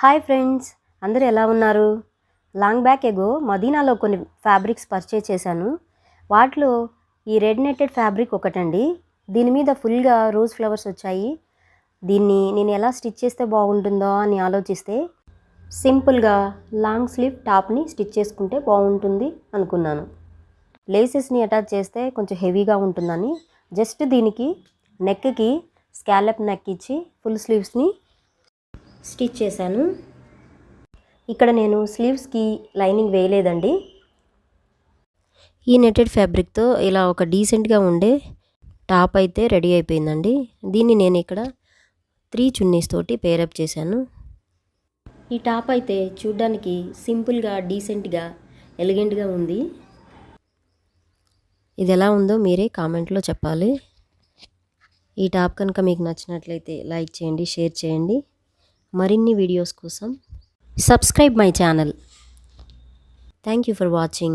Hi friends, అందరూ ఎలా ఉన్నారు? లాంగ్ బ్యాక్ ఎగో మదీనాలో కొన్ని ఫ్యాబ్రిక్స్ పర్చేజ్ చేశాను. వాటిలో ఈ రెడ్ నెట్టెడ్ ఫ్యాబ్రిక్ ఒకటండి. దీని మీద ఫుల్గా రోజ్ ఫ్లవర్స్ వచ్చాయి. దీన్ని నేను ఎలా స్టిచ్ చేస్తే బాగుంటుందో అని ఆలోచిస్తే సింపుల్గా లాంగ్ స్లీవ్ టాప్ని స్టిచ్ చేసుకుంటే బాగుంటుంది అనుకున్నాను. లేసెస్ని అటాచ్ చేస్తే కొంచెం హెవీగా ఉంటుందని జస్ట్ దీనికి నెక్కి స్కాలప్ నెక్ ఇచ్చి ఫుల్ స్లీవ్స్ని స్టిచ్ చేశాను. ఇక్కడ నేను స్లీవ్స్కి లైనింగ్ వేయలేదండి. ఈ నెట్టెడ్ ఫ్యాబ్రిక్తో ఇలా ఒక డీసెంట్గా ఉండే టాప్ అయితే రెడీ అయిపోయిందండి. దీన్ని నేను ఇక్కడ 3 చున్నీస్ తోటి పేరప్ చేశాను. ఈ టాప్ అయితే చూడ్డానికి సింపుల్గా డీసెంట్గా ఎలిగెంట్గా ఉంది. ఇది ఎలా ఉందో మీరే కామెంట్లో చెప్పాలి. ఈ టాప్ కనుక మీకు నచ్చినట్లయితే లైక్ చేయండి, షేర్ చేయండి. మరిన్ని వీడియోస్ కోసం subscribe my channel. Thank you for watching.